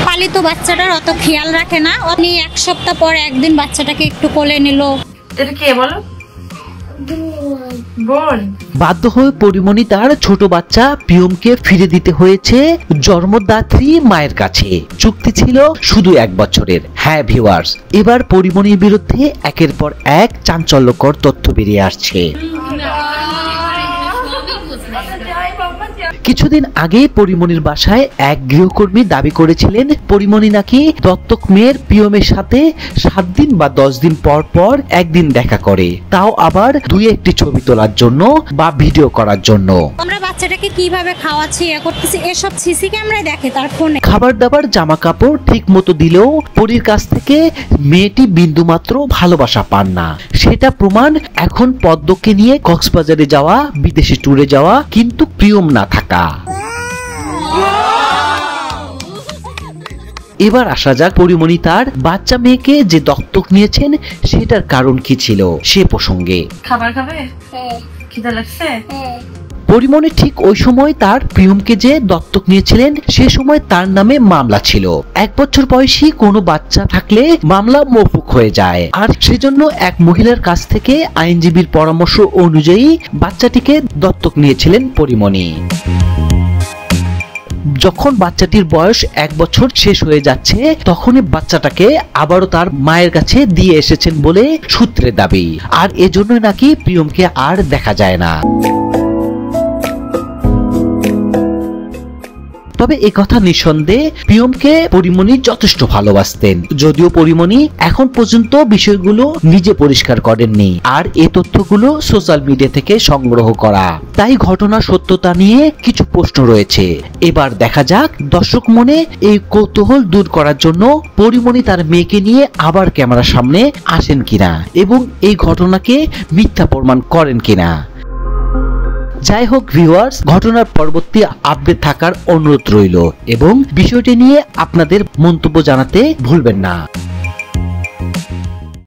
পালিত বাচ্চাটার অত খেয়াল রাখে না, উনি এক সপ্তাহ পর একদিন বাচ্চাটাকে একটু কোলে নিল। এটা কে বলো? বাধ্য হয়ে পরিমণি তার ছোট বাচ্চা প্রিয়মকে ফিরে দিতে হয়েছে জন্মদাত্রী মায়ের কাছে। চুক্তি ছিল শুধু 1 বছরের। হ্যাঁ ভিউয়ার্স, এবার পরিমণির বিরুদ্ধে একের পর এক চাঞ্চল্যকর তথ্য বেরিয়ে আসছে। কিছুদিন আগে পরিমণির বাসায় এক গৃহকর্মী দাবি করেছিলেন পরিমণি নাকি দত্তক মেয়ের প্রিয়মের সাথে 7 দিন বা 10 দিন পর পর একদিন দেখা করে, তাও আবার 2-1টি ছবি তোলার জন্য বা ভিডিও করার জন্য। আমরা বাচ্চাটাকে কিভাবে খাওয়াচ্ছি করতেছি এসব সিসি ক্যামেরায় দেখে তার ফোনে। খাবার দাবার জামা কাপড় ঠিক মতো দিলেও পরির কাছ থেকে মেয়েটি বিন্দুমাত্র ভালোবাসা পান না। সেটা প্রমাণ এখন পদ্মকে নিয়ে কক্সবাজারে যাওয়া, বিদেশে ট্যুরে যাওয়া, কিন্তু প্রিয়ম না থাকা। এবার আসা যাক পরিমণি তার বাচ্চা মেয়েকে যে দত্তক নিয়েছেন সেটার কারণ কি ছিল সে প্রসঙ্গে। খাবার খাবে? খিদা লাগছে? পরিমণি ঠিক ওই সময় তার প্রিয়মকে যে দত্তক নিয়েছিলেন সে সময় তার নামে মামলা ছিল। 1 বছর বয়সী কোনো বাচ্চা থাকলে মামলা মওকুফ হয়ে যায়, আর সেজন্য এক মহিলার কাছ থেকে আইনজীবীর পরামর্শ অনুযায়ী বাচ্চাটিকে দত্তক নিয়েছিলেন পরিমণি। যখন বাচ্চাটির বয়স 1 বছর শেষ হয়ে যাচ্ছে তখনই বাচ্চাটাকে আবারও তার মায়ের কাছে দিয়ে এসেছেন বলে সূত্রের দাবি, আর এজন্য নাকি প্রিয়মকে আর দেখা যায় না। তবে একথা নিঃসন্দেহে প্রিয়মকে পরিমণি যথেষ্ট ভালোবাসতেন, যদিও পরিমণি এখন পর্যন্ত বিষয়গুলো নিজে পরিষ্কার করেননি, আর এই তথ্যগুলো সোশ্যাল মিডিয়া থেকে সংগ্রহ করা। তাই ঘটনার সত্যতা নিয়ে কিছু প্রশ্ন রয়েছে। এবার দেখা যাক দর্শক মনে এই কৌতূহল দূর করার জন্য পরিমণি তার মেয়েকে নিয়ে আবার ক্যামেরার সামনে আসেন কিনা এবং এই ঘটনাকে মিথ্যা প্রমাণ করেন কিনা। যাই হোক ভিউয়ার্স, ঘটনার পরবর্তী আপডেট থাকার অনুরোধ রইল এবং বিষয়টি নিয়ে আপনাদের মন্তব্য জানাতে ভুলবেন না।